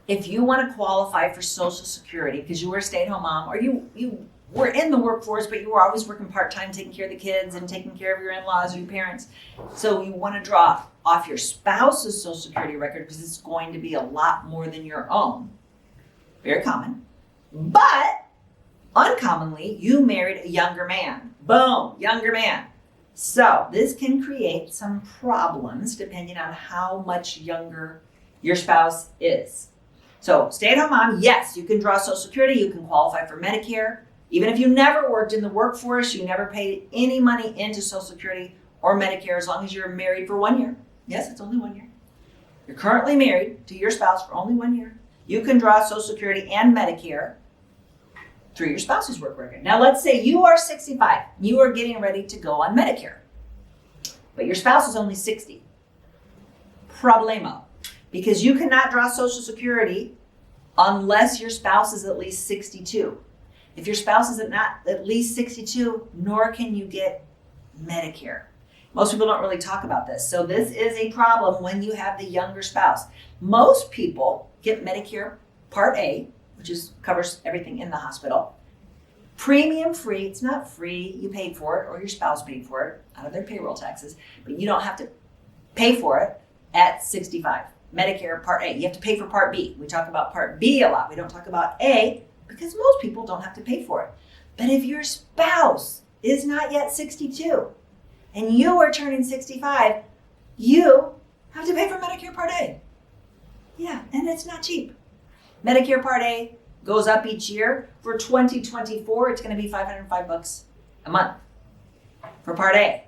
if you want to qualify for Social Security because you were a stay-at-home mom, or you were in the workforce, but you were always working part-time, taking care of the kids and taking care of your in-laws or your parents. So you want to draw off your spouse's Social Security record because it's going to be a lot more than your own. Very common. But uncommonly, you married a younger man. Boom, younger man. So this can create some problems depending on how much younger your spouse is. So stay-at-home mom, yes, you can draw Social Security, you can qualify for Medicare. Even if you never worked in the workforce, you never paid any money into Social Security or Medicare as long as you're married for 1 year. Yes, it's only 1 year. You're currently married to your spouse for only 1 year. You can draw Social Security and Medicare through your spouse's work record. Now let's say you are 65. You are getting ready to go on Medicare, but your spouse is only 60. Problemo. Because you cannot draw Social Security unless your spouse is at least 62. If your spouse is not at least 62, nor can you get Medicare. Most people don't really talk about this. So this is a problem when you have the younger spouse. Most people get Medicare Part A, which covers everything in the hospital. Premium free. It's not free. You paid for it, or your spouse paid for it out of their payroll taxes, but you don't have to pay for it at 65. Medicare Part A. You have to pay for Part B. We talk about Part B a lot. We don't talk about A because most people don't have to pay for it. But if your spouse is not yet 62 and you are turning 65, you have to pay for Medicare Part A. Yeah, and it's not cheap. Medicare Part A goes up each year. For 2024, it's going to be $505 a month for Part A.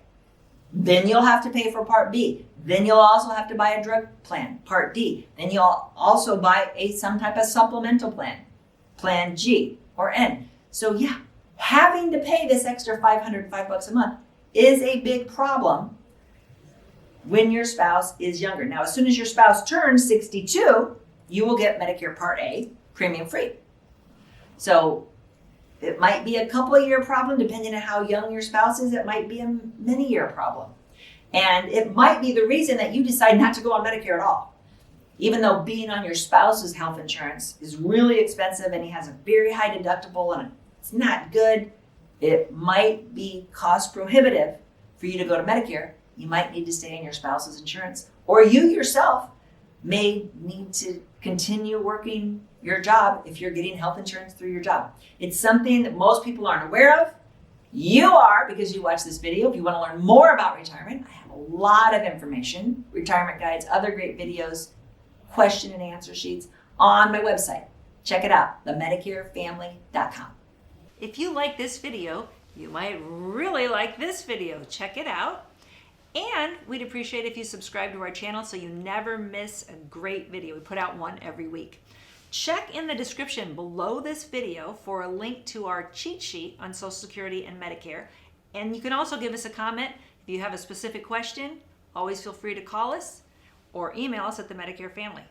Then you'll have to pay for Part B. Then you'll also have to buy a drug plan, Part D. Then you'll also buy some type of supplemental plan, Plan G or N. So yeah, having to pay this extra $505 a month is a big problem when your spouse is younger. Now, as soon as your spouse turns 62, you will get Medicare Part A premium free. So it might be a couple of year problem depending on how young your spouse is. It might be a many year problem. And it might be the reason that you decide not to go on Medicare at all. Even though being on your spouse's health insurance is really expensive and he has a very high deductible and it's not good, it might be cost prohibitive for you to go to Medicare. You might need to stay on your spouse's insurance, or you yourself may need to continue working your job if you're getting health insurance through your job. It's something that most people aren't aware of. You are, because you watch this video. If you want to learn more about retirement, I have a lot of information, retirement guides, other great videos, question and answer sheets on my website. Check it out, themedicarefamily.com. If you like this video, you might really like this video. Check it out. And we'd appreciate if you subscribe to our channel so you never miss a great video. We put out one every week. Check in the description below this video for a link to our cheat sheet on Social Security and Medicare. And you can also give us a comment. If you have a specific question, always feel free to call us or email us at the Medicare Family.